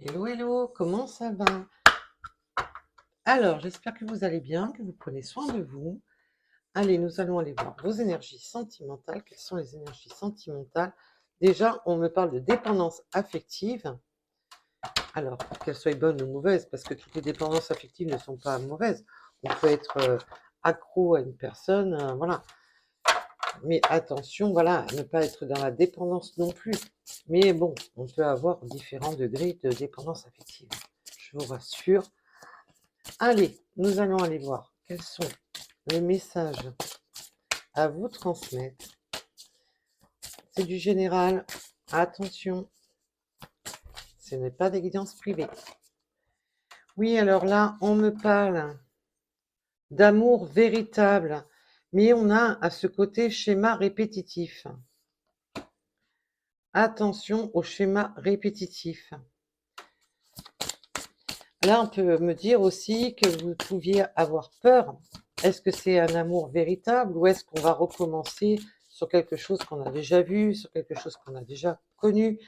Hello, hello, comment ça va? Alors, j'espère que vous allez bien, que vous prenez soin de vous. Allez, nous allons aller voir vos énergies sentimentales. Quelles sont les énergies sentimentales? Déjà, on me parle de dépendance affective. Alors, qu'elles soient bonnes ou mauvaises, parce que toutes les dépendances affectives ne sont pas mauvaises. On peut être accro à une personne, voilà. Mais attention, voilà, à ne pas être dans la dépendance non plus. Mais bon, on peut avoir différents degrés de dépendance affective. Je vous rassure. Allez, nous allons aller voir quels sont les messages à vous transmettre. C'est du général. Attention, ce n'est pas des guidances privées. Oui, alors là, on me parle d'amour véritable, mais on a à ce côté schéma répétitif. Attention au schéma répétitif. Là, on peut me dire aussi que vous pouviez avoir peur. Est-ce que c'est un amour véritable ou est-ce qu'on va recommencer sur quelque chose qu'on a déjà vu, sur quelque chose qu'on a déjà connu?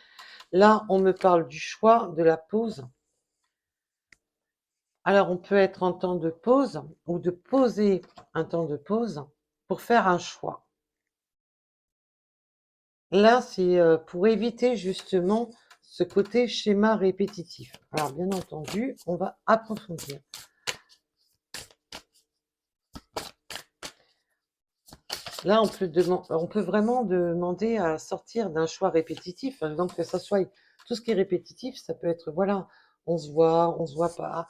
Là, on me parle du choix, de la pause. Alors, on peut être en temps de pause ou de poser un temps de pause pour faire un choix. Là, c'est pour éviter justement ce côté schéma répétitif. Alors, bien entendu, on va approfondir. Là, on peut vraiment demander à sortir d'un choix répétitif. Donc, que ça soit tout ce qui est répétitif, ça peut être, voilà, on se voit pas,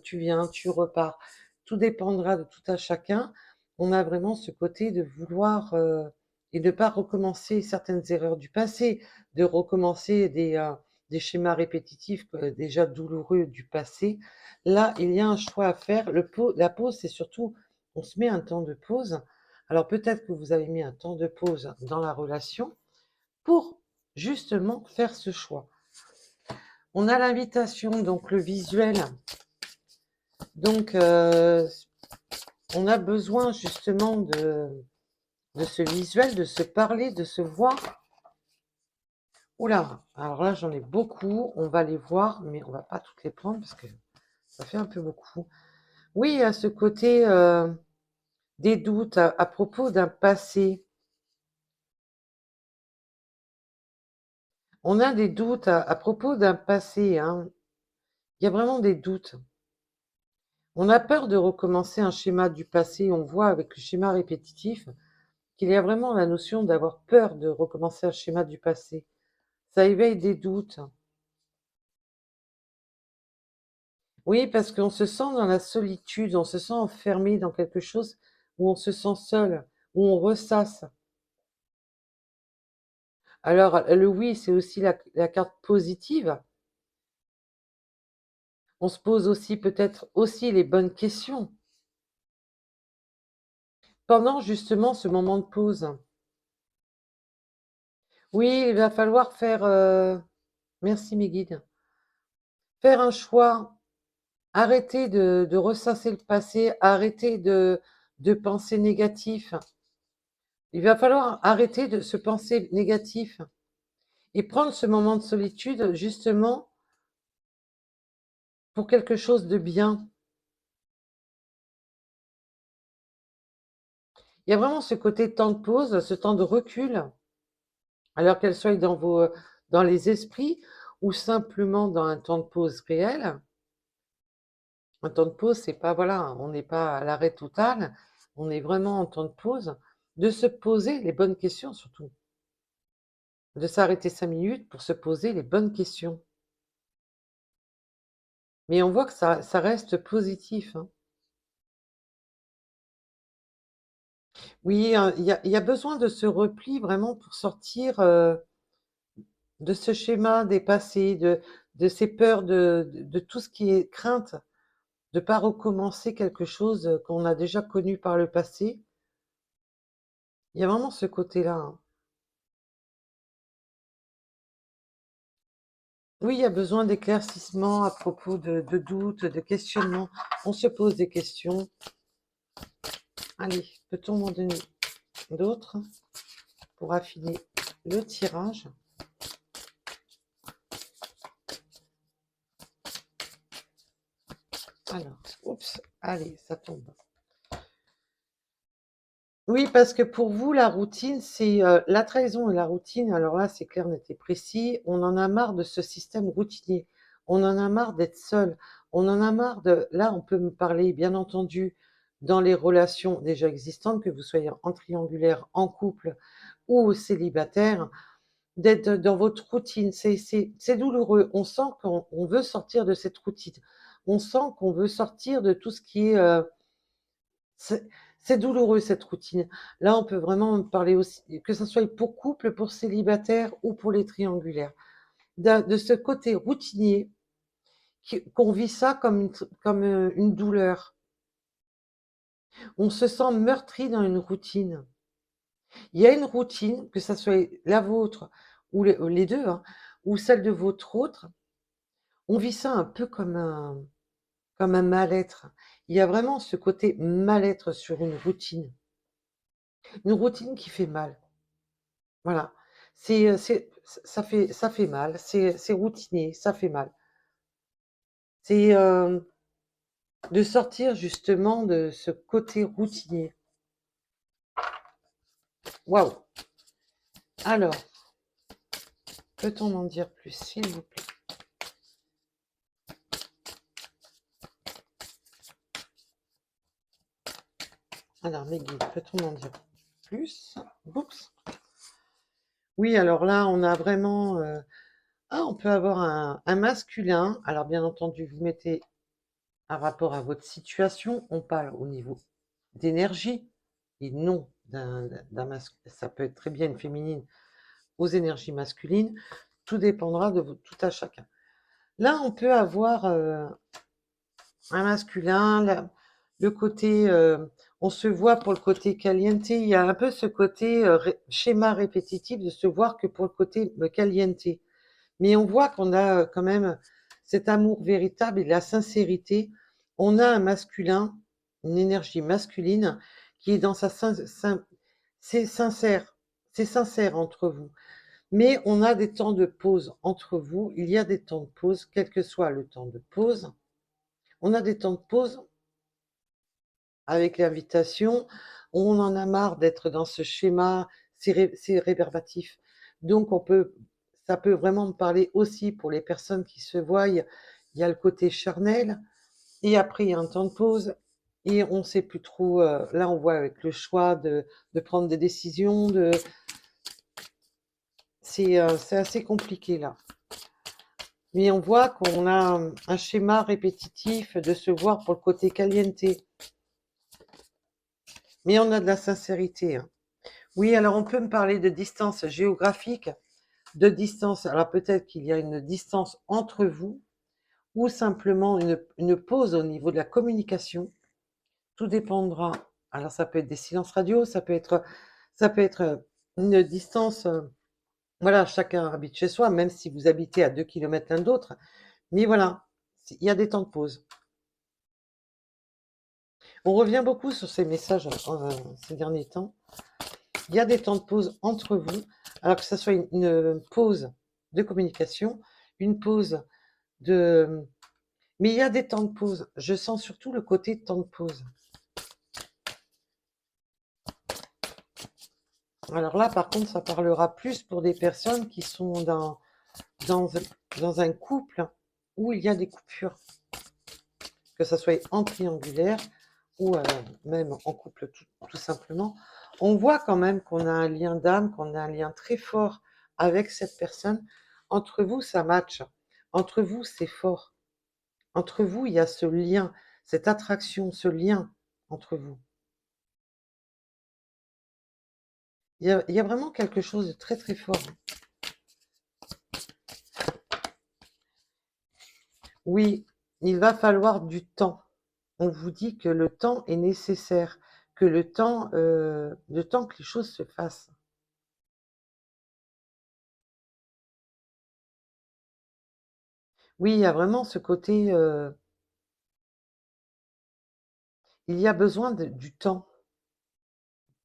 tu viens, tu repars. Tout dépendra de tout à chacun. On a vraiment ce côté de vouloir et de ne pas recommencer certaines erreurs du passé, de recommencer des schémas répétitifs déjà douloureux du passé. Là, il y a un choix à faire. La pause, c'est surtout, on se met un temps de pause. Alors peut-être que vous avez mis un temps de pause dans la relation pour justement faire ce choix. On a l'invitation, donc le visuel. Donc on a besoin justement de ce visuel, de se parler, de se voir. Oula, alors là j'en ai beaucoup, on va les voir, mais on va pas toutes les prendre parce que ça fait un peu beaucoup. Oui, à ce côté des doutes à propos d'un passé. On a des doutes à propos d'un passé, hein. Il y a vraiment des doutes. On a peur de recommencer un schéma du passé. On voit avec le schéma répétitif qu'il y a vraiment la notion d'avoir peur de recommencer un schéma du passé. Ça éveille des doutes. Oui, parce qu'on se sent dans la solitude, on se sent enfermé dans quelque chose où on se sent seul, où on ressasse. Alors, le oui, c'est aussi la carte positive. On se pose aussi peut-être aussi les bonnes questions pendant justement ce moment de pause. Oui, il va falloir faire, merci mes guides, faire un choix, arrêter de ressasser le passé, arrêter de penser négatif. Il va falloir arrêter de se penser négatif et prendre ce moment de solitude justement pour quelque chose de bien. Il y a vraiment ce côté temps de pause, ce temps de recul, alors qu'elle soit dans les esprits ou simplement dans un temps de pause réel. Un temps de pause, c'est pas, voilà, on n'est pas à l'arrêt total, on est vraiment en temps de pause, de se poser les bonnes questions surtout, de s'arrêter 5 minutes pour se poser les bonnes questions. Mais on voit que ça reste positif, hein. Oui, il y a besoin de ce repli vraiment pour sortir de ce schéma des passés, de ces peurs, de tout ce qui est crainte, de ne pas recommencer quelque chose qu'on a déjà connu par le passé. Il y a vraiment ce côté-là, hein. Oui, il y a besoin d'éclaircissement à propos de doutes, de questionnements. On se pose des questions. Allez, peut-on m'en donner d'autres pour affiner le tirage? Alors, oups, allez, ça tombe. Oui, parce que pour vous, la routine, c'est la trahison et la routine. Alors là, c'est clair, net et précis. On en a marre de ce système routinier. On en a marre d'être seul. On en a marre de. Là, on peut me parler, bien entendu, dans les relations déjà existantes, que vous soyez en triangulaire, en couple ou célibataire, d'être dans votre routine. C'est douloureux. On sent qu'on veut sortir de cette routine. On sent qu'on veut sortir de tout ce qui est. C'est c'est douloureux cette routine. Là, on peut vraiment parler aussi, que ce soit pour couple, pour célibataire ou pour les triangulaires, de ce côté routinier, qu'on vit ça comme une douleur. On se sent meurtri dans une routine. Il y a une routine, que ce soit la vôtre ou les deux, hein, ou celle de votre autre, on vit ça un peu comme un mal-être. Il y a vraiment ce côté mal-être sur une routine. Une routine qui fait mal. Voilà. Ça fait mal. C'est routinier, ça fait mal. C'est de sortir justement de ce côté routinier. Waouh. Alors, peut-on en dire plus, s'il vous plaît? Alors, mes guides, peut-on en dire plus? Oups. Oui, alors là, on a vraiment... on peut avoir un masculin. Alors, bien entendu, vous mettez un rapport à votre situation. On parle au niveau d'énergie et non d'un masculin. Ça peut être très bien une féminine aux énergies masculines. Tout dépendra de vous, tout à chacun. Là, on peut avoir un masculin, le côté, on se voit pour le côté caliente. Il y a un peu ce côté schéma répétitif de se voir que pour le côté caliente. Mais on voit qu'on a quand même cet amour véritable et la sincérité. On a un masculin, une énergie masculine qui est dans c'est sincère entre vous. Mais on a des temps de pause entre vous. Il y a des temps de pause, quel que soit le temps de pause. On a des temps de pause avec l'invitation. On en a marre d'être dans ce schéma, c'est réverbatif. Donc ça peut vraiment me parler aussi pour les personnes qui se voient. Il y a le côté charnel, et après il y a un temps de pause, et on ne sait plus trop. Là, on voit avec le choix de prendre des décisions. C'est assez compliqué là. Mais on voit qu'on a un schéma répétitif de se voir pour le côté caliente. Mais on a de la sincérité, hein. Oui, alors on peut me parler de distance géographique, de distance. Alors peut-être qu'il y a une distance entre vous ou simplement une pause au niveau de la communication. Tout dépendra. Alors ça peut être des silences radio, ça peut être une distance. Voilà, chacun habite chez soi, même si vous habitez à 2 kilomètres l'un de l'autre. Mais voilà, il y a des temps de pause. On revient beaucoup sur ces messages ces derniers temps. Il y a des temps de pause entre vous, alors que ce soit une pause de communication, une pause de... Mais il y a des temps de pause. Je sens surtout le côté temps de pause. Alors là, par contre, ça parlera plus pour des personnes qui sont dans, dans un couple où il y a des coupures, que ce soit en triangulaire ou même en couple tout simplement. On voit quand même qu'on a un lien d'âme, qu'on a un lien très fort avec cette personne. Entre vous, ça match. Entre vous, c'est fort. Entre vous, il y a ce lien, cette attraction, ce lien entre vous. Il y a vraiment quelque chose de très très fort. Oui, il va falloir du temps. On vous dit que le temps est nécessaire, que le temps que les choses se fassent. Oui, il y a vraiment ce côté, il y a besoin du temps,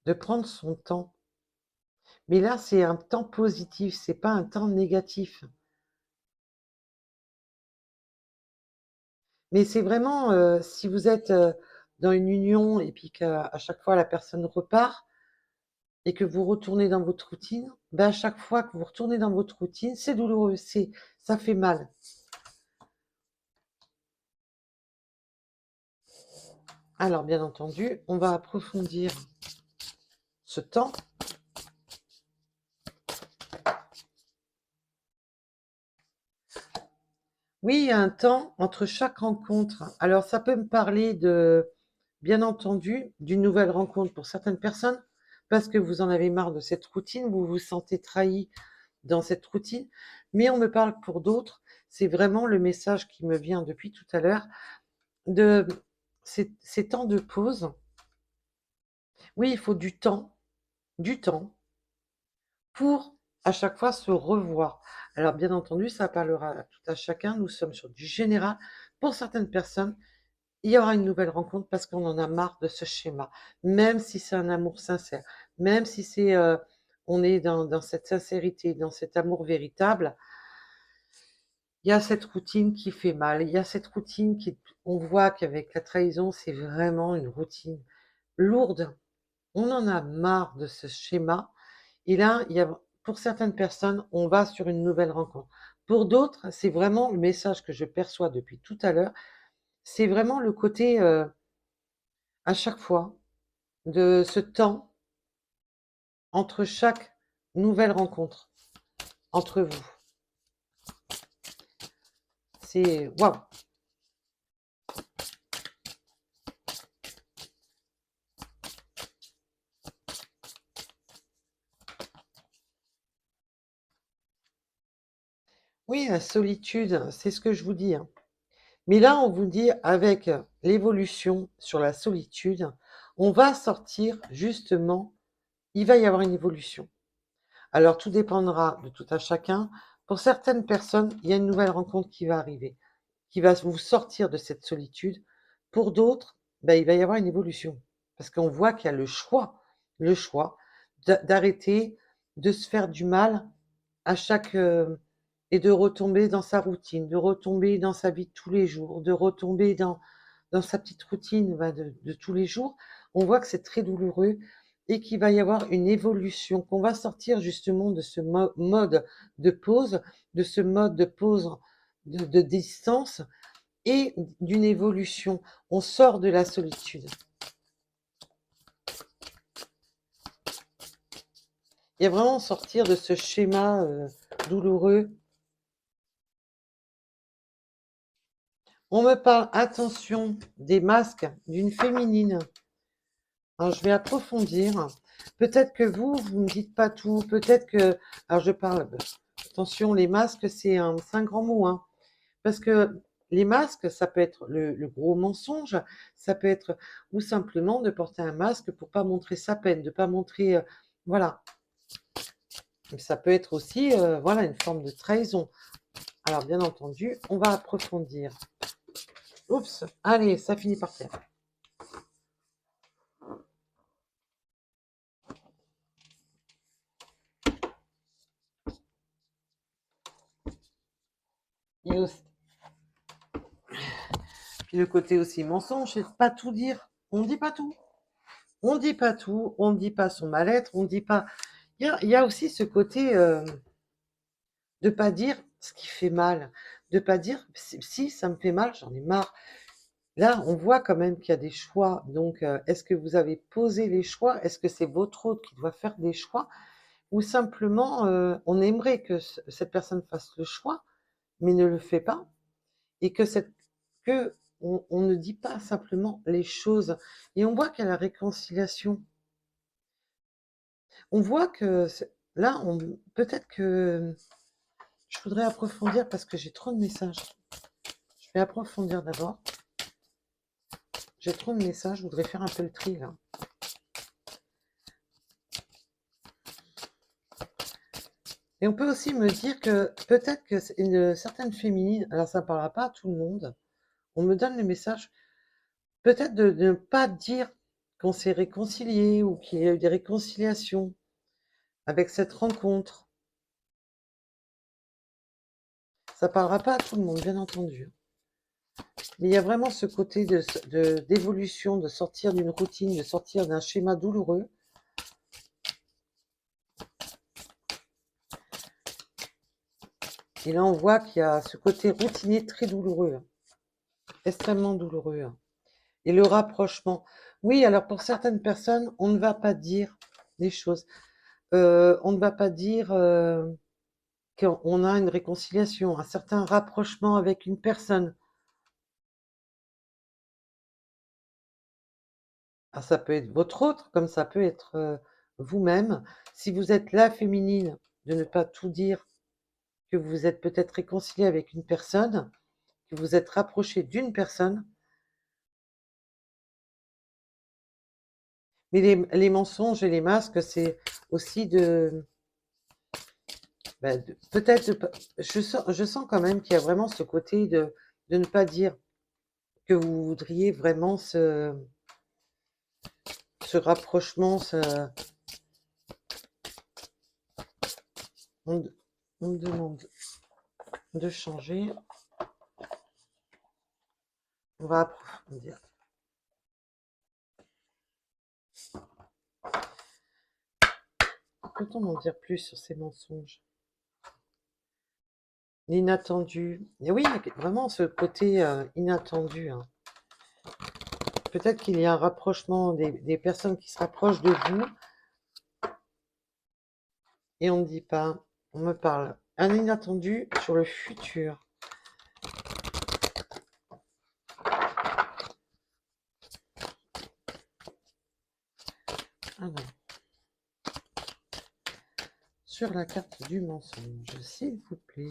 de prendre son temps. Mais là, c'est un temps positif, c'est pas un temps négatif. Mais c'est vraiment, si vous êtes dans une union et puis qu'à chaque fois la personne repart et que vous retournez dans votre routine, ben à chaque fois que vous retournez dans votre routine, c'est douloureux, ça fait mal. Alors, bien entendu, on va approfondir ce temps. Oui, il y a un temps entre chaque rencontre. Alors, ça peut me parler de, bien entendu, d'une nouvelle rencontre pour certaines personnes, parce que vous en avez marre de cette routine, vous vous sentez trahi dans cette routine. Mais on me parle pour d'autres, c'est vraiment le message qui me vient depuis tout à l'heure, de ces temps de pause. Oui, il faut du temps pour à chaque fois se revoir. Alors bien entendu, ça parlera à tout à chacun, nous sommes sur du général. Pour certaines personnes, il y aura une nouvelle rencontre parce qu'on en a marre de ce schéma, même si c'est un amour sincère, même si c'est, on est dans cette sincérité, dans cet amour véritable, il y a cette routine qui fait mal, il y a cette routine qui on voit qu'avec la trahison, c'est vraiment une routine lourde. On en a marre de ce schéma et là, il y a pour certaines personnes, on va sur une nouvelle rencontre. Pour d'autres, c'est vraiment le message que je perçois depuis tout à l'heure, c'est vraiment le côté, à chaque fois, de ce temps entre chaque nouvelle rencontre, entre vous. C'est waouh! Oui, la solitude, c'est ce que je vous dis, hein. Mais là, on vous dit avec l'évolution sur la solitude, on va sortir justement, il va y avoir une évolution. Alors tout dépendra de tout à chacun. Pour certaines personnes, il y a une nouvelle rencontre qui va arriver, qui va vous sortir de cette solitude. Pour d'autres, ben, il va y avoir une évolution. Parce qu'on voit qu'il y a le choix d'arrêter de se faire du mal à chaque et de retomber dans sa routine, de retomber dans sa vie de tous les jours, de retomber dans sa petite routine bah, de tous les jours. On voit que c'est très douloureux et qu'il va y avoir une évolution, qu'on va sortir justement de ce mode de pause, de ce mode de pause de distance et d'une évolution. On sort de la solitude. Il y a vraiment sortir de ce schéma douloureux. On me parle, attention, des masques d'une féminine. Alors, je vais approfondir. Peut-être que vous me dites pas tout. Peut-être que... Alors, je parle... Attention, les masques, c'est un grand mot, hein. Parce que les masques, ça peut être le gros mensonge, ça peut être... Ou simplement de porter un masque pour pas montrer sa peine, de pas montrer... voilà. Ça peut être aussi, voilà, une forme de trahison. Alors, bien entendu, on va approfondir. Oups, allez, ça finit par terre. Il y a aussi- Puis le côté aussi mensonge, c'est de pas tout dire. On dit pas tout. On dit pas tout, on ne dit pas son mal-être, on dit pas. Il y a aussi ce côté de pas dire ce qui fait mal, de pas dire si ça me fait mal, j'en ai marre. Là, on voit quand même qu'il y a des choix. Donc, est-ce que vous avez posé les choix? Est-ce que c'est votre autre qui doit faire des choix? Ou simplement, on aimerait que cette personne fasse le choix, mais ne le fait pas, et que on ne dit pas simplement les choses. Et on voit qu'il y a la réconciliation. On voit que là, peut-être que je voudrais approfondir parce que j'ai trop de messages. Je vais approfondir d'abord. J'ai trop de messages, je voudrais faire un peu le tri là. Et on peut aussi me dire que peut-être que c'est une certaine féminine, alors ça ne parlera pas à tout le monde, on me donne le message, peut-être de ne pas dire qu'on s'est réconcilié ou qu'il y a eu des réconciliations avec cette rencontre. Ça parlera pas à tout le monde, bien entendu. Mais il y a vraiment ce côté d'évolution, de sortir d'une routine, de sortir d'un schéma douloureux. Et là, on voit qu'il y a ce côté routinier très douloureux, hein, extrêmement douloureux, hein. Et le rapprochement. Oui, alors pour certaines personnes, on ne va pas dire les choses. On ne va pas dire qu'on a une réconciliation, un certain rapprochement avec une personne. Ah, ça peut être votre autre, comme ça peut être vous-même. Si vous êtes la féminine, de ne pas tout dire, que vous êtes peut-être réconcilié avec une personne, que vous êtes rapproché d'une personne. Mais les mensonges et les masques, c'est aussi peut-être, je sens quand même qu'il y a vraiment ce côté de ne pas dire que vous voudriez vraiment ce rapprochement, on, on me demande de changer. On va approfondir. Peut-on en dire plus sur ces mensonges? L'inattendu. Et oui, il y a vraiment ce côté inattendu, hein. Peut-être qu'il y a un rapprochement des personnes qui se rapprochent de vous et on ne dit pas. On me parle. Un inattendu sur le futur. Alors, sur la carte du mensonge, s'il vous plaît.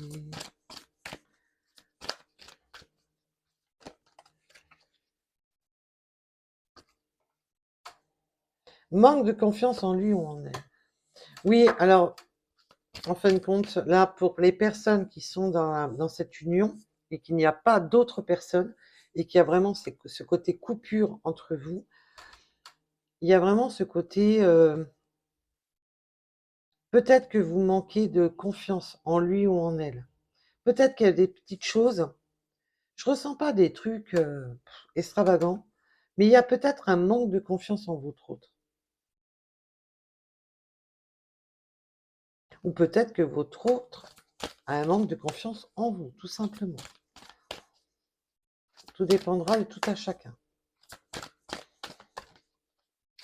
Manque de confiance en lui ou en elle. Oui, alors, en fin de compte, là, pour les personnes qui sont dans cette union et qu'il n'y a pas d'autres personnes et qu'il y a vraiment ce côté coupure entre vous, il y a vraiment ce côté, peut-être que vous manquez de confiance en lui ou en elle. Peut-être qu'il y a des petites choses. Je ressens pas des trucs extravagants, mais il y a peut-être un manque de confiance en votre autre. Ou peut-être que votre autre a un manque de confiance en vous, tout simplement. Tout dépendra de tout à chacun.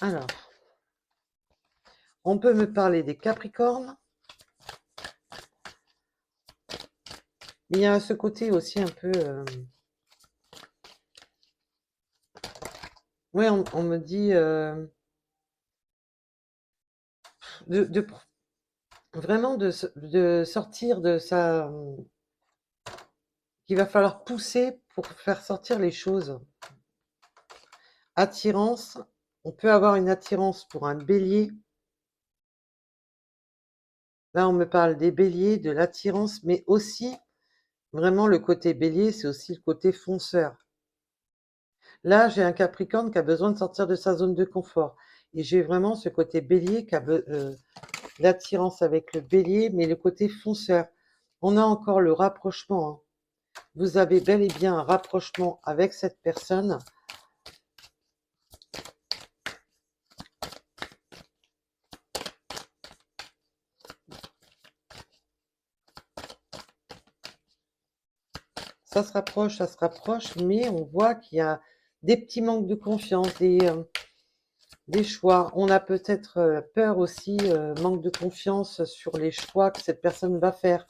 Alors, on peut me parler des Capricornes, mais il y a ce côté aussi un peu... Oui, on me dit de vraiment de sortir de sa... qu'il va falloir pousser pour faire sortir les choses. Attirance, on peut avoir une attirance pour un bélier. Là, on me parle des béliers, de l'attirance, mais aussi, vraiment, le côté bélier, c'est aussi le côté fonceur. Là, j'ai un Capricorne qui a besoin de sortir de sa zone de confort. Et j'ai vraiment ce côté bélier qui a l'attirance avec le bélier, mais le côté fonceur. On a encore le rapprochement, hein. Vous avez bel et bien un rapprochement avec cette personne. Ça se rapproche, mais on voit qu'il y a des petits manques de confiance, des choix. On a peut-être peur aussi, manque de confiance sur les choix que cette personne va faire.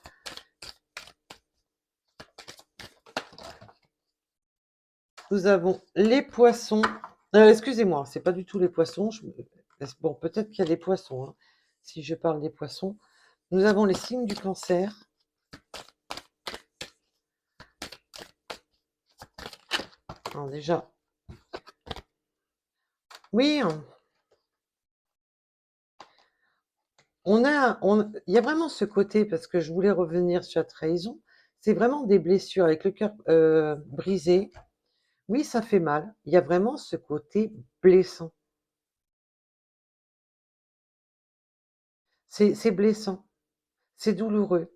Nous avons les poissons. Excusez-moi, c'est pas du tout les poissons. Bon, peut-être qu'il y a des poissons, hein, si je parle des poissons. Nous avons les signes du cancer. Alors déjà, oui, il y a vraiment ce côté, parce que je voulais revenir sur la trahison, c'est vraiment des blessures avec le cœur brisé. Oui, ça fait mal. Il y a vraiment ce côté blessant. C'est blessant, c'est douloureux.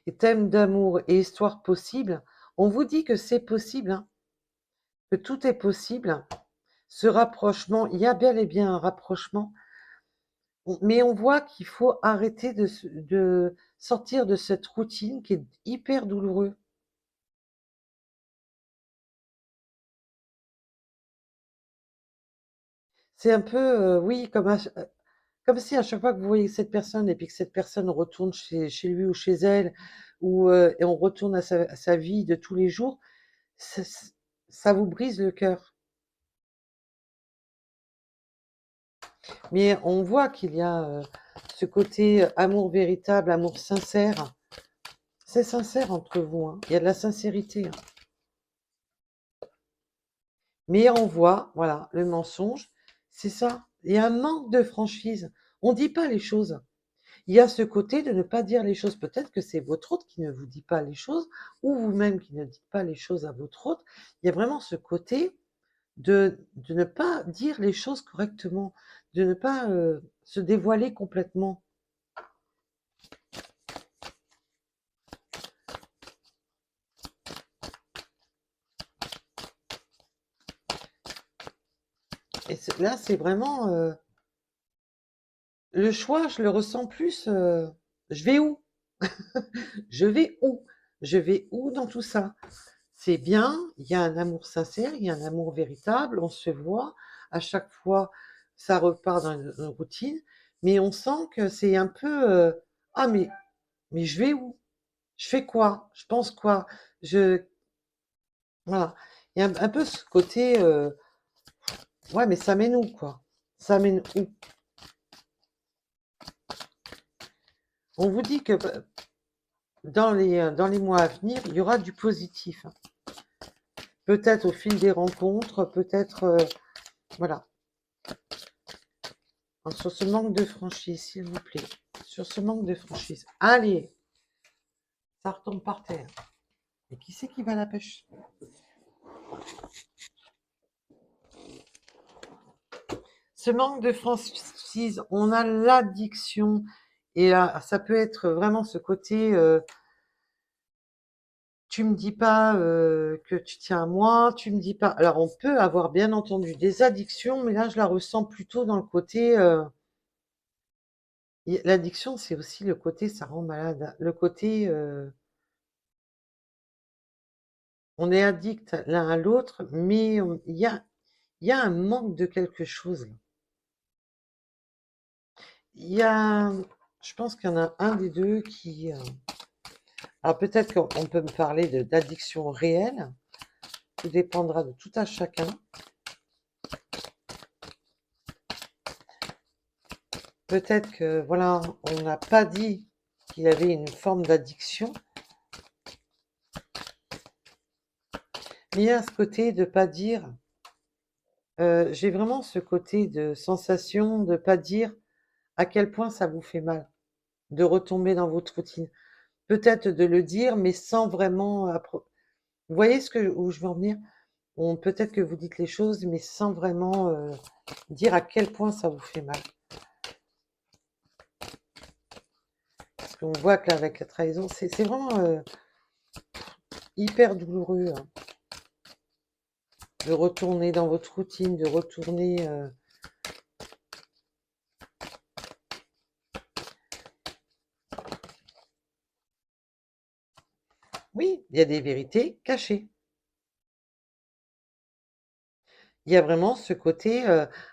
et thème d'amour et histoire possible, on vous dit que c'est possible, hein, que tout est possible. Ce rapprochement, il y a bel et bien un rapprochement, mais on voit qu'il faut arrêter de sortir de cette routine qui est hyper douloureuse. C'est un peu, oui, comme si à chaque fois que vous voyez cette personne et puis que cette personne retourne chez lui ou chez elle, ou et on retourne à sa vie de tous les jours, ça ça vous brise le cœur. Mais on voit qu'il y a, ce côté amour véritable, amour sincère. C'est sincère entre vous, hein. Il y a de la sincérité, hein. Mais on voit, voilà, le mensonge, c'est ça. Il y a un manque de franchise. On dit pas les choses. Il y a ce côté de ne pas dire les choses. Peut-être que c'est votre hôte qui ne vous dit pas les choses, ou vous-même qui ne dites pas les choses à votre hôte. Il y a vraiment ce côté de ne pas dire les choses correctement, de ne pas se dévoiler complètement. Et là, c'est vraiment le choix, je le ressens plus. Je vais où? Je vais où? Je vais où dans tout ça? C'est bien, il y a un amour sincère, il y a un amour véritable, on se voit, à chaque fois, ça repart dans une routine, mais on sent que c'est un peu, ah mais je vais où? Je fais quoi? Je pense quoi? Je voilà. Il y a un peu ce côté, ouais, mais ça mène où, quoi? Ça mène où? On vous dit que dans les mois à venir, il y aura du positif, hein. Peut-être au fil des rencontres, peut-être, voilà. Alors, sur ce manque de franchise, s'il vous plaît. Sur ce manque de franchise. Allez, ça retombe par terre. Et qui c'est qui va à la pêche? Ce manque de franchise, on a l'addiction. Et là, ça peut être vraiment ce côté, tu me dis pas que tu tiens à moi, tu me dis pas. Alors, on peut avoir bien entendu des addictions, mais là, je la ressens plutôt dans le côté. L'addiction, c'est aussi le côté, ça rend malade. Le côté, on est addict l'un à l'autre, mais il y a un manque de quelque chose, là. Il y a, je pense qu'il y en a un des deux qui. Alors peut-être qu'on peut me parler d'addiction réelle. Tout dépendra de tout à chacun. Peut-être que, voilà, on n'a pas dit qu'il y avait une forme d'addiction, mais il y a ce côté de pas dire. J'ai vraiment ce côté de sensation de pas dire à quel point ça vous fait mal de retomber dans votre routine. Peut-être de le dire, mais sans vraiment. Vous voyez où je veux en venir? Peut-être que vous dites les choses, mais sans vraiment dire à quel point ça vous fait mal. Parce qu'on voit que là, avec la trahison, c'est vraiment hyper douloureux, hein, de retourner dans votre routine, de retourner. Oui, il y a des vérités cachées. Il y a vraiment ce côté.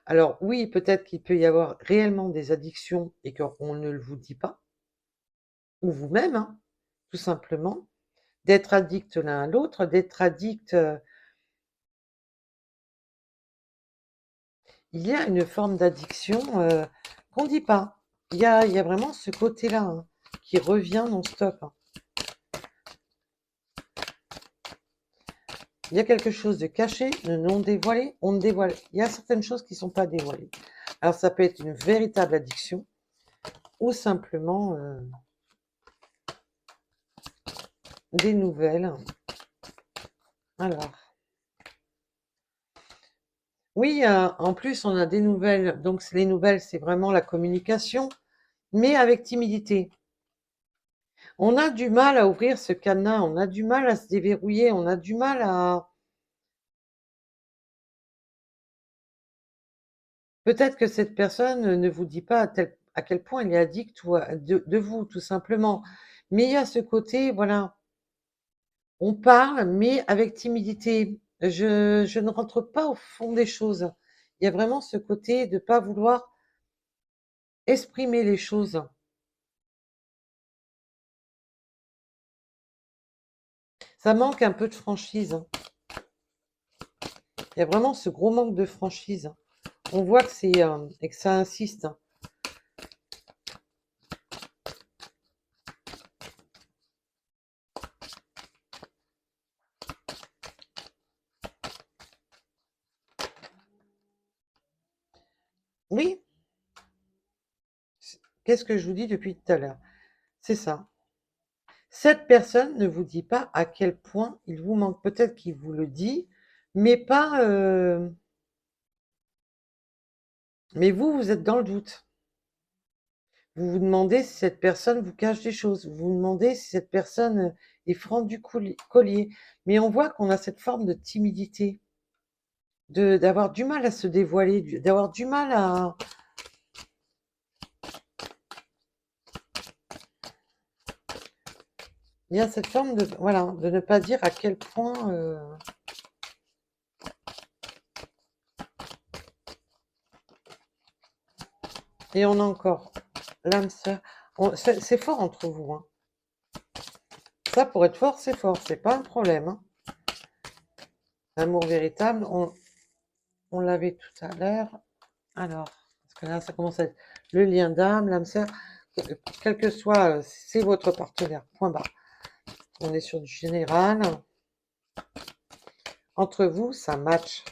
Alors oui, peut-être qu'il peut y avoir réellement des addictions et qu'on ne le vous dit pas, ou vous-même, hein, tout simplement, d'être addict l'un à l'autre, d'être addict. Il y a une forme d'addiction qu'on ne dit pas. Il y a vraiment ce côté-là, hein, qui revient non-stop, hein. Il y a quelque chose de caché, de non dévoilé, on ne dévoile. Il y a certaines choses qui ne sont pas dévoilées. Alors ça peut être une véritable addiction ou simplement des nouvelles. Alors, oui, en plus on a des nouvelles. Donc les nouvelles, c'est vraiment la communication, mais avec timidité. On a du mal à ouvrir ce cadenas, on a du mal à se déverrouiller, on a du mal à... Peut-être que cette personne ne vous dit pas à quel point elle est addict de vous, tout simplement. Mais il y a ce côté, voilà, on parle, mais avec timidité. Je ne rentre pas au fond des choses. Il y a vraiment ce côté de ne pas vouloir exprimer les choses. Ça manque un peu de franchise, hein. Il y a vraiment ce gros manque de franchise. On voit que c'est et que ça insiste. Oui, qu'est-ce que je vous dis depuis tout à l'heure? C'est ça. Cette personne ne vous dit pas à quel point il vous manque. Peut-être qu'il vous le dit, mais pas. Mais vous êtes dans le doute. Vous vous demandez si cette personne vous cache des choses. Vous vous demandez si cette personne est franc du collier. Mais on voit qu'on a cette forme de timidité, d'avoir du mal à se dévoiler, d'avoir du mal à... Il y a cette forme de, voilà, de ne pas dire à quel point... Et on a encore l'âme sœur. C'est fort entre vous, hein. Ça, pour être fort, c'est pas un problème, hein. L'amour véritable, on l'avait tout à l'heure. Alors, parce que là, ça commence à être le lien d'âme, l'âme sœur, quel que soit, c'est votre partenaire, point barre. On est sur du général. Entre vous, ça match.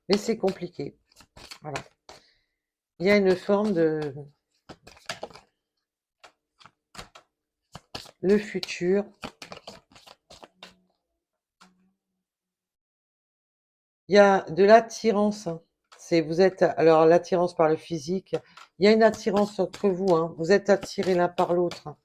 Mais c'est compliqué. Voilà. Il y a une forme de... Le futur. Il y a de l'attirance, hein. Vous êtes, alors l'attirance par le physique, il y a une attirance entre vous, hein. Vous êtes attirés l'un par l'autre, hein.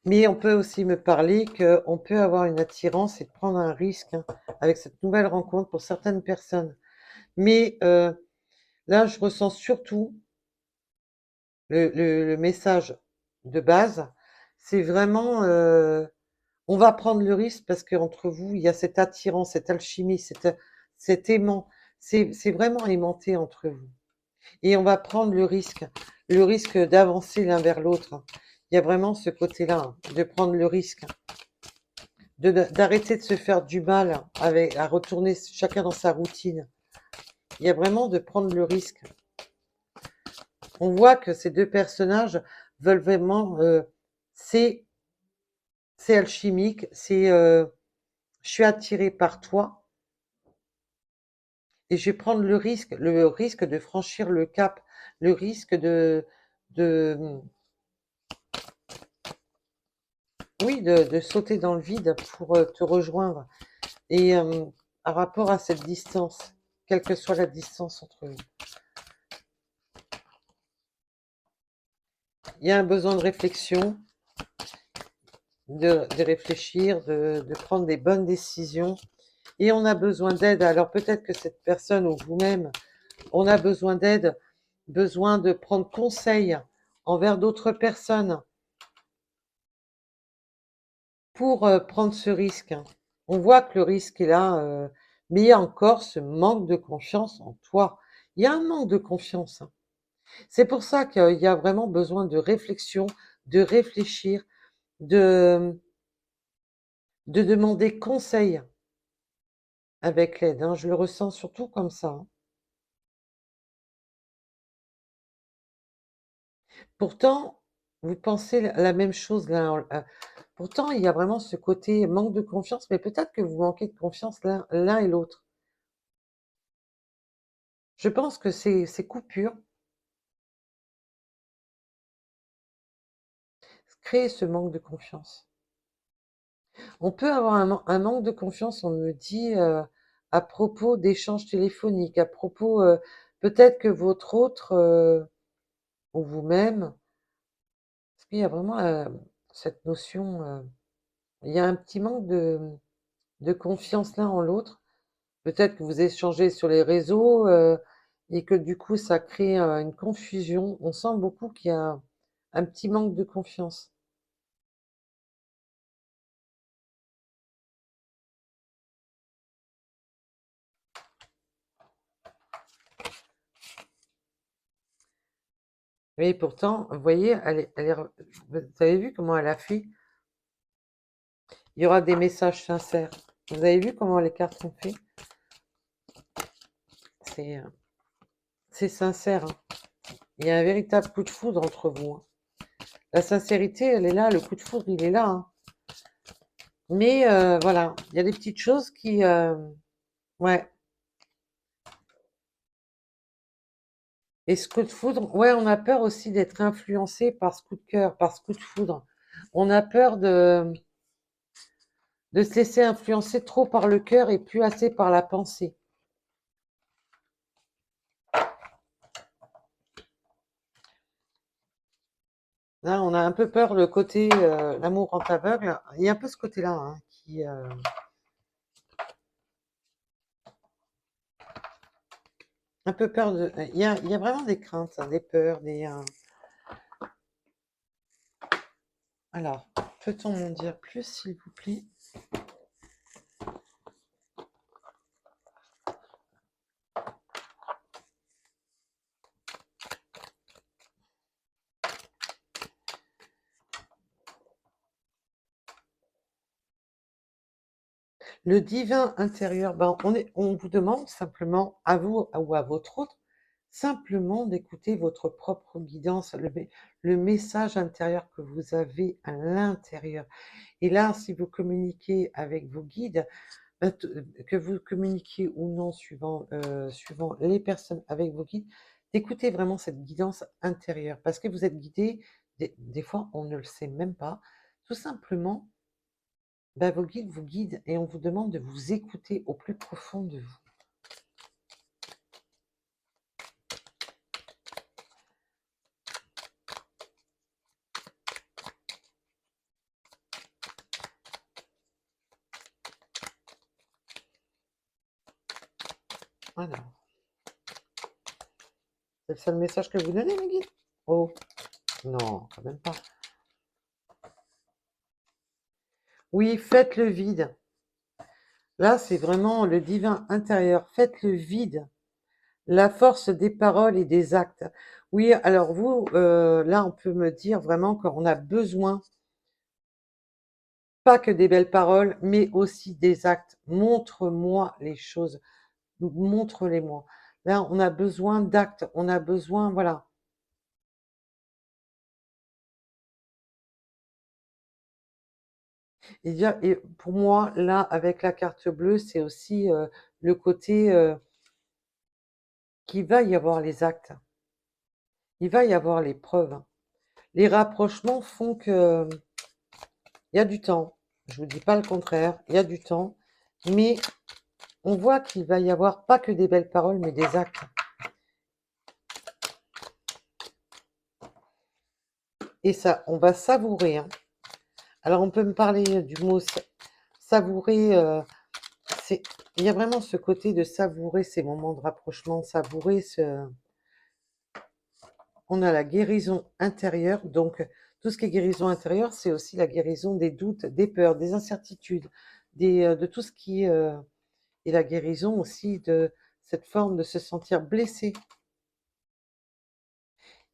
Mais on peut aussi me parler qu'on peut avoir une attirance et prendre un risque, hein, avec cette nouvelle rencontre pour certaines personnes. Mais là, je ressens surtout le message de base, c'est vraiment, on va prendre le risque parce qu'entre vous, il y a cette attirance, cette alchimie, cet aimant. C'est vraiment aimanté entre vous. Et on va prendre le risque d'avancer l'un vers l'autre. Il y a vraiment ce côté-là, hein, de prendre le risque, d'arrêter de se faire du mal à retourner chacun dans sa routine. Il y a vraiment de prendre le risque. On voit que ces deux personnages veulent vraiment, c'est alchimique, je suis attiré par toi et je vais prendre le risque de franchir le cap, le risque de oui, de sauter dans le vide pour te rejoindre. Et par rapport à cette distance, quelle que soit la distance entre vous, il y a un besoin de réflexion, de réfléchir, de prendre des bonnes décisions. Et on a besoin d'aide. Alors peut-être que cette personne ou vous-même, on a besoin d'aide, besoin de prendre conseil envers d'autres personnes pour prendre ce risque. On voit que le risque est là, mais il y a encore ce manque de confiance en toi. Il y a un manque de confiance, hein. C'est pour ça qu'il y a vraiment besoin de réflexion, de réfléchir, de, de demander conseil avec l'aide, hein. Je le ressens surtout comme ça, hein. Pourtant, vous pensez la même chose là. Pourtant, il y a vraiment ce côté manque de confiance, mais peut-être que vous manquez de confiance l'un et l'autre. Je pense que ces coupures créent ce manque de confiance. On peut avoir un manque de confiance, on me dit, à propos d'échanges téléphoniques, à propos, Peut-être que votre autre, ou vous-même, parce qu'il y a vraiment cette notion, il y a un petit manque de confiance l'un en l'autre. Peut-être que vous échangez sur les réseaux et que du coup ça crée une confusion. On sent beaucoup qu'il y a un petit manque de confiance. Mais pourtant, vous voyez, vous avez vu comment elle a fait? Il y aura des messages sincères. Vous avez vu comment les cartes sont faites? C'est euh, c'est sincère, hein. Il y a un véritable coup de foudre entre vous, hein. La sincérité, elle est là, le coup de foudre, il est là, hein. Mais voilà, il y a des petites choses qui... ouais. Et ce coup de foudre, ouais, on a peur aussi d'être influencé par ce coup de cœur, par ce coup de foudre. On a peur de se laisser influencer trop par le cœur et plus assez par la pensée. Là, on a un peu peur, le côté l'amour rend aveugle. Il y a un peu ce côté-là, hein, qui... un peu peur de... il y a vraiment des craintes, hein, des peurs, des... Alors, peut-on m'en dire plus, s'il vous plaît? Le divin intérieur, ben, on vous demande simplement, à vous ou à votre autre, simplement d'écouter votre propre guidance, le message intérieur que vous avez à l'intérieur. Et là, si vous communiquez avec vos guides, ben, que vous communiquiez ou non, suivant les personnes avec vos guides, d'écouter vraiment cette guidance intérieure. Parce que vous êtes guidé, des fois, on ne le sait même pas, tout simplement bah, vos guides vous guident et on vous demande de vous écouter au plus profond de vous. Alors, c'est le seul message que vous donnez, mes guides? Oh, non, quand même pas. Oui, faites le vide. Là, c'est vraiment le divin intérieur. Faites le vide. La force des paroles et des actes. Oui, alors vous, là, on peut me dire vraiment qu'on a besoin, pas que des belles paroles, mais aussi des actes. Montre-moi les choses. Montre-les-moi. Là, on a besoin d'actes. On a besoin, voilà. Et pour moi, là, avec la carte bleue, c'est aussi le côté qu'il va y avoir les actes, il va y avoir les preuves. Les rapprochements font que il y a du temps. Je vous dis pas le contraire, il y a du temps, mais on voit qu'il va y avoir pas que des belles paroles, mais des actes. Et ça, on va savourer, hein. Alors, on peut me parler du mot savourer. C'est, il y a vraiment ce côté de savourer ces moments de rapprochement, savourer ce. On a la guérison intérieure, donc tout ce qui est guérison intérieure, c'est aussi la guérison des doutes, des peurs, des incertitudes, de tout ce qui est la guérison aussi de cette forme de se sentir blessé.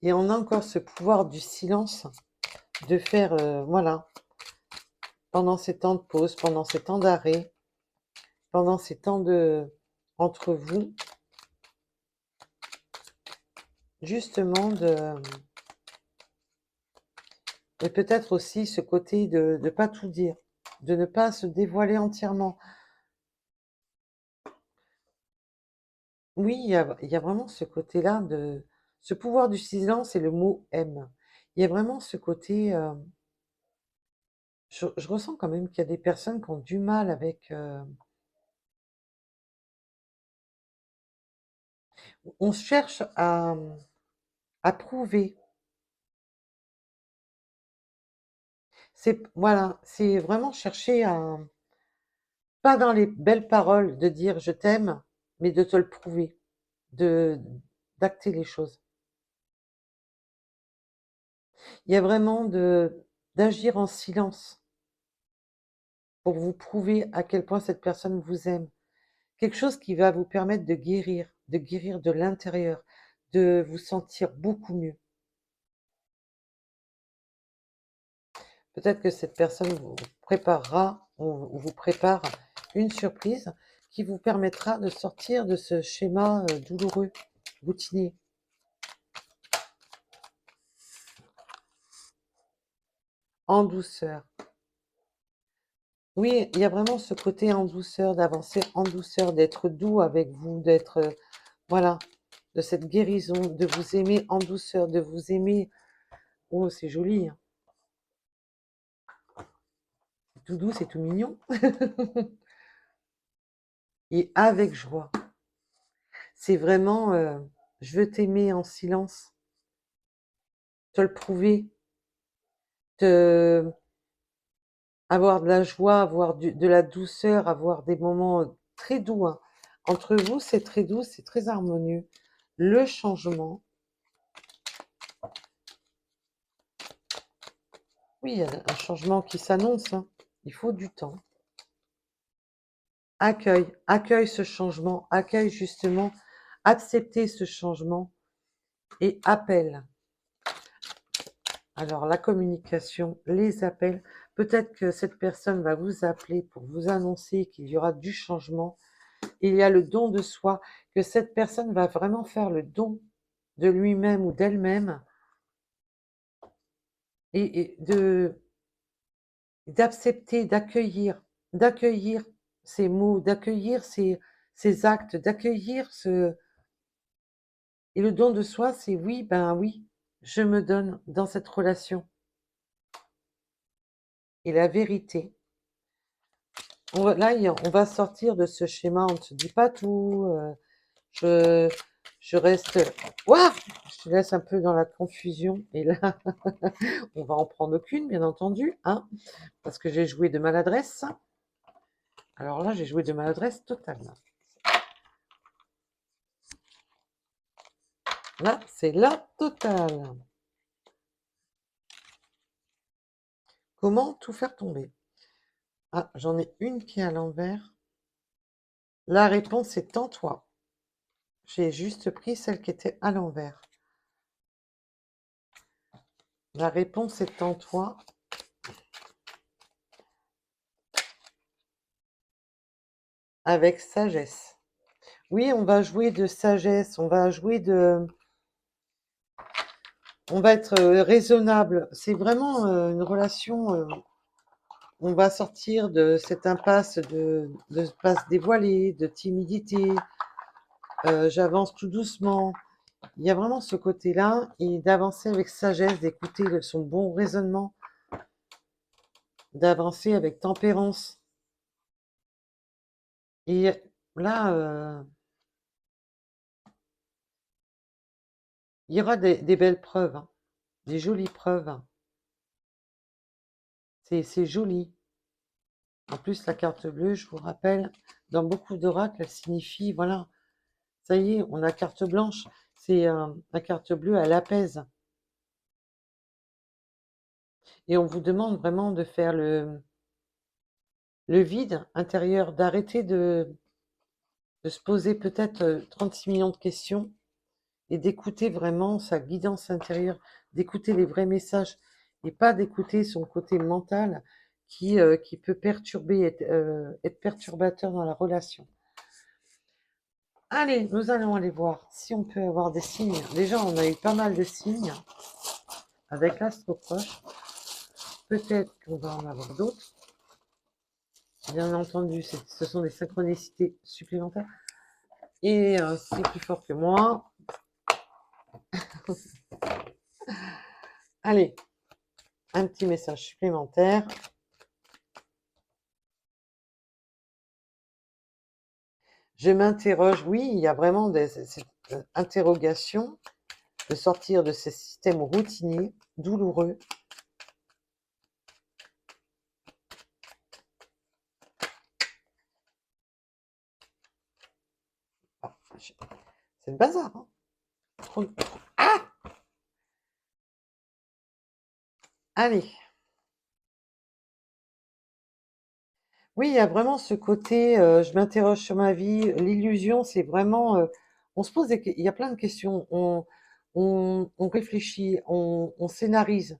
Et on a encore ce pouvoir du silence, de faire, voilà, pendant ces temps de pause, pendant ces temps d'arrêt, pendant ces temps de entre vous, justement et peut-être aussi ce côté de ne pas tout dire, de ne pas se dévoiler entièrement. Oui, il y a vraiment ce côté-là de ce pouvoir du silence et le mot aime. Il y a vraiment ce côté, je ressens quand même qu'il y a des personnes qui ont du mal avec, On cherche à prouver. Voilà, c'est vraiment chercher à, pas dans les belles paroles de dire je t'aime, mais de te le prouver, de d'acter les choses. Il y a vraiment d'agir en silence pour vous prouver à quel point cette personne vous aime. Quelque chose qui va vous permettre de guérir de l'intérieur, de vous sentir beaucoup mieux. Peut-être que cette personne vous préparera ou vous prépare une surprise qui vous permettra de sortir de ce schéma douloureux, routinier. En douceur. Oui, il y a vraiment ce côté en douceur, d'avancer en douceur, d'être doux avec vous, d'être, voilà, de cette guérison, de vous aimer en douceur, de vous aimer. Oh, c'est joli, hein. C'est tout doux, c'est tout mignon. Et avec joie. C'est vraiment, je veux t'aimer en silence, te le prouver, te, avoir de la joie, avoir de la douceur, avoir des moments très doux, hein. Entre vous, c'est très doux, c'est très harmonieux. Le changement, oui, il y a un changement qui s'annonce, hein. Il faut du temps. Accueille ce changement, accueille justement, accepter ce changement et appelle. Alors, la communication, les appels, peut-être que cette personne va vous appeler pour vous annoncer qu'il y aura du changement. Il y a le don de soi, que cette personne va vraiment faire le don de lui-même ou d'elle-même et d'accepter, d'accueillir ces mots, d'accueillir ces actes, d'accueillir ce... Et le don de soi, c'est oui, ben oui, je me donne dans cette relation. Et la vérité, on va sortir de ce schéma, on ne se dit pas tout, je, je reste... Ouah, je te laisse un peu dans la confusion, et là, on va en prendre aucune, bien entendu, hein, parce que j'ai joué de maladresse. Alors là, j'ai joué de maladresse totale. Là, c'est la totale. Comment tout faire tomber? Ah, j'en ai une qui est à l'envers. La réponse est en toi. J'ai juste pris celle qui était à l'envers. La réponse est en toi. Avec sagesse. Oui, on va jouer de sagesse, on va jouer de... On va être raisonnable. C'est vraiment une relation... on va sortir de cette impasse de passe dévoilée, de timidité. J'avance tout doucement. Il y a vraiment ce côté-là, et d'avancer avec sagesse, d'écouter son bon raisonnement, d'avancer avec tempérance. Et là, il y aura des belles preuves, hein, des jolies preuves. C'est joli. En plus, la carte bleue, je vous rappelle, dans beaucoup d'oracles, elle signifie, voilà, ça y est, on a carte blanche. C'est la carte bleue, elle apaise. Et on vous demande vraiment de faire le vide intérieur, d'arrêter de se poser peut-être 36 millions de questions et d'écouter vraiment sa guidance intérieure, d'écouter les vrais messages et pas d'écouter son côté mental qui peut perturber, être perturbateur dans la relation. Allez, nous allons aller voir si on peut avoir des signes. Déjà, on a eu pas mal de signes avec l'astroproche. Peut-être qu'on va en avoir d'autres. Bien entendu, ce sont des synchronicités supplémentaires. Et c'est plus fort que moi. Allez, un petit message Je m'interroge, oui, il y a vraiment cette interrogation de sortir de ce système routinier, douloureux. Ah, c'est le bazar, hein. Ah, allez. Oui, il y a vraiment ce côté, je m'interroge sur ma vie. L'illusion, c'est vraiment, on se pose il y a plein de questions. On réfléchit, on scénarise.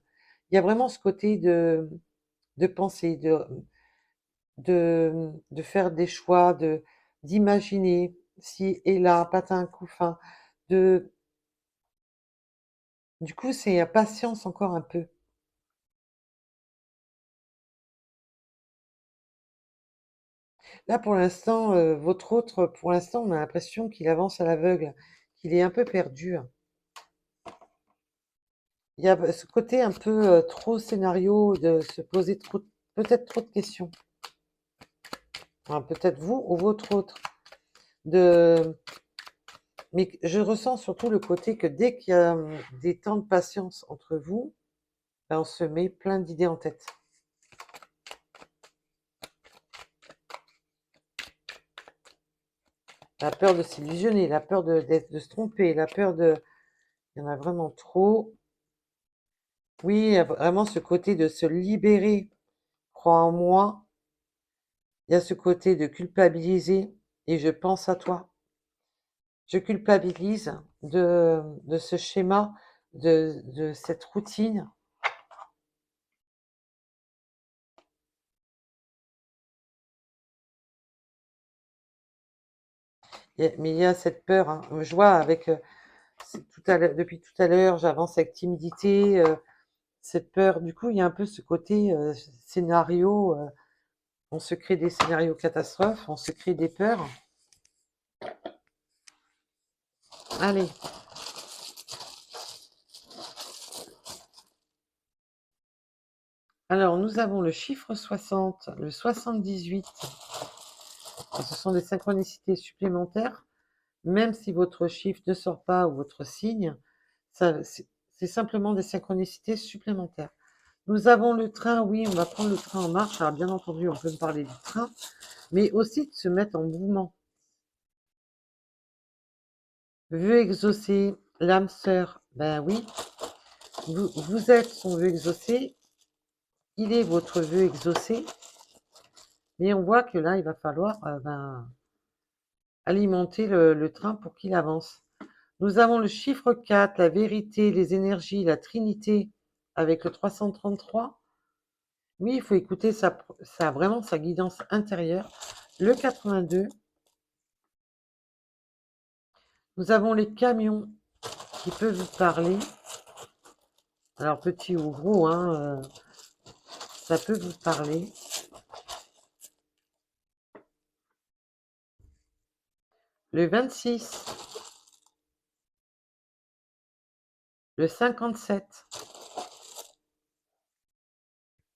Il y a vraiment ce côté de penser, de faire des choix, d'imaginer si et là, patin, couffin, de, du coup, c'est patience encore un peu. Là, pour l'instant, votre autre, pour l'instant, on a l'impression qu'il avance à l'aveugle, qu'il est un peu perdu. Il y a ce côté un peu trop scénario, de se poser trop, peut-être trop de questions. Enfin, peut-être vous ou votre autre. De... Mais je ressens surtout le côté que dès qu'il y a des temps de patience entre vous, ben, on se met plein d'idées en tête. La peur de s'illusionner, la peur de se tromper, la peur de... Il y en a vraiment trop. Oui, il y a vraiment ce côté de se libérer. Crois en moi. Il y a ce côté de culpabiliser et je pense à toi. Je culpabilise de ce schéma, de cette routine. Mais il y a cette peur, hein. Je vois avec depuis tout à l'heure, j'avance avec timidité, cette peur. Du coup, il y a un peu ce côté scénario. On se crée des scénarios catastrophes, on se crée des peurs. Allez, alors nous avons le chiffre 60, le 78. Ce sont des synchronicités supplémentaires. Même si votre chiffre ne sort pas ou votre signe, c'est simplement des synchronicités supplémentaires. Nous avons le train, oui, on va prendre le train en marche. Alors bien entendu, on peut me parler du train, mais aussi de se mettre en mouvement. Vœu exaucé, l'âme sœur, ben oui, vous êtes son vœu exaucé, il est votre vœu exaucé, mais on voit que là, il va falloir alimenter le train pour qu'il avance. Nous avons le chiffre 4, la vérité, les énergies, la Trinité, avec le 333. Oui, il faut écouter vraiment sa guidance intérieure. Le 82. Nous avons les camions qui peuvent vous parler. Alors, petit ou gros, hein, ça peut vous parler. Le 26. Le 57.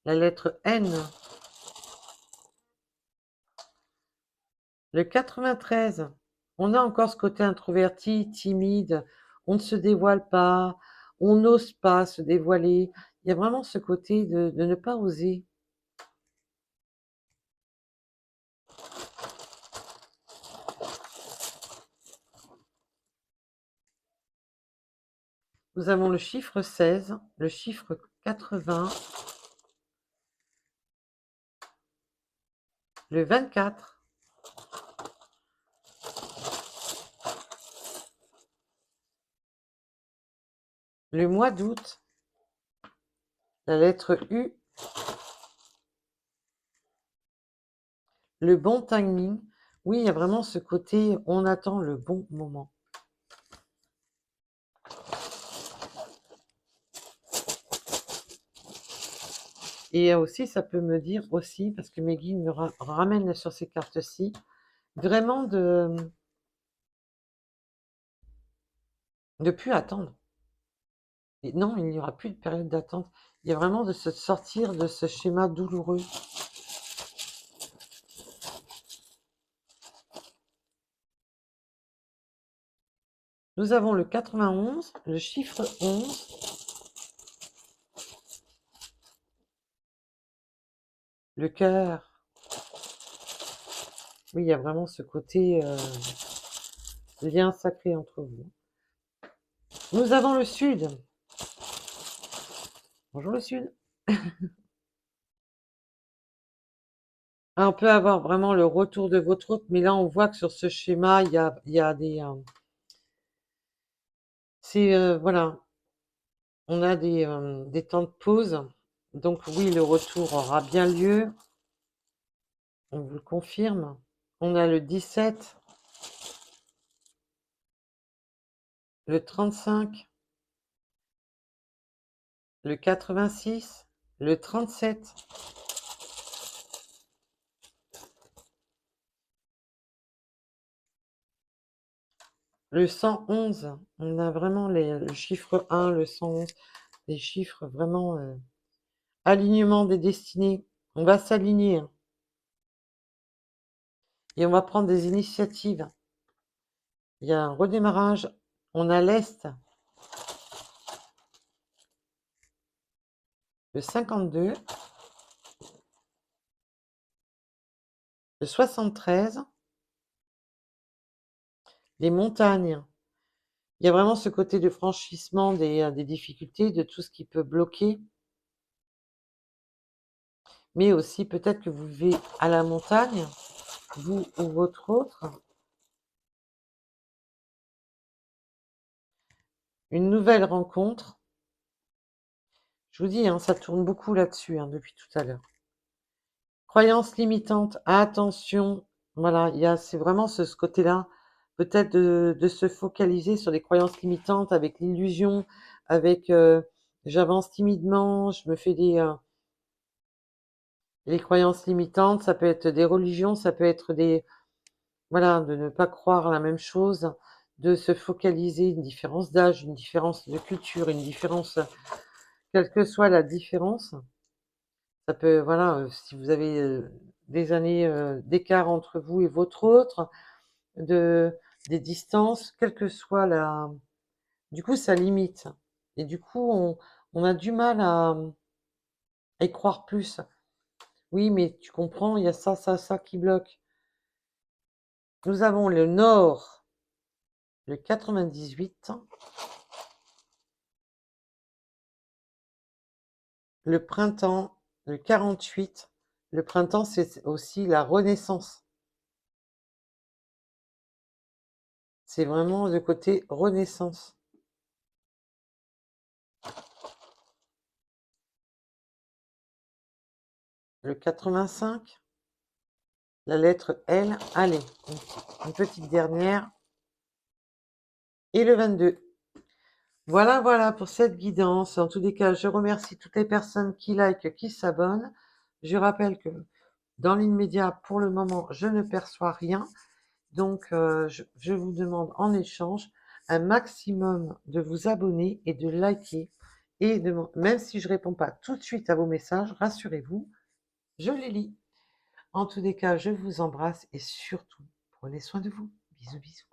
La lettre N. Le 93. On a encore ce côté introverti, timide, on ne se dévoile pas, on n'ose pas se dévoiler. Il y a vraiment ce côté de ne pas oser. Nous avons le chiffre 16, le chiffre 80, le 24, le mois d'août, la lettre U, le bon timing. Oui, il y a vraiment ce côté, on attend le bon moment. Et aussi, ça peut me dire aussi, parce que mes guides me ramènent sur ces cartes-ci, vraiment de plus attendre. Et non, il n'y aura plus de période d'attente. Il y a vraiment de se sortir de ce schéma douloureux. Nous avons le 91, le chiffre 11, le cœur. Oui, il y a vraiment ce côté lien sacré entre vous. Nous avons le sud. Bonjour le sud. Ah, on peut avoir vraiment le retour de votre hôte, mais là on voit que sur ce schéma, il y a des... voilà, on a des temps de pause. Donc oui, le retour aura bien lieu. On vous le confirme. On a le 17, le 35, le 86, le 37, le 111. On a vraiment le chiffre 1, le 111, des chiffres vraiment alignement des destinées. On va s'aligner, hein, et on va prendre des initiatives. Il y a un redémarrage. On a l'Est, le 52, le 73, les montagnes. Il y a vraiment ce côté de franchissement des difficultés, de tout ce qui peut bloquer, mais aussi peut-être que vous vivez à la montagne, vous ou votre autre, une nouvelle rencontre. Je vous dis, hein, ça tourne beaucoup là-dessus, hein, depuis tout à l'heure. Croyance limitante, attention, voilà, c'est vraiment ce côté-là, peut-être de se focaliser sur les croyances limitantes avec l'illusion, avec j'avance timidement, je me fais les croyances limitantes, ça peut être des religions, ça peut être voilà, de ne pas croire la même chose, de se focaliser, une différence d'âge, une différence de culture, une différence, quelle que soit la différence. Ça peut, voilà, si vous avez des années d'écart entre vous et votre autre, des distances, quelle que soit la... Du coup, ça limite. Et du coup, on a du mal à y croire plus. Oui, mais tu comprends, il y a ça, ça, ça qui bloque. Nous avons le nord, le 98, le printemps, le 48. Le printemps, c'est aussi la renaissance. C'est vraiment le côté renaissance. Le 85, la lettre L, allez, une petite dernière. Et le 22. Voilà, voilà pour cette guidance. En tous les cas, je remercie toutes les personnes qui likent, qui s'abonnent. Je rappelle que dans l'immédiat, pour le moment, je ne perçois rien. Donc, je vous demande en échange un maximum de vous abonner et de liker. Et même si je ne réponds pas tout de suite à vos messages, rassurez-vous, je les lis. En tous les cas, je vous embrasse et surtout, prenez soin de vous. Bisous, bisous.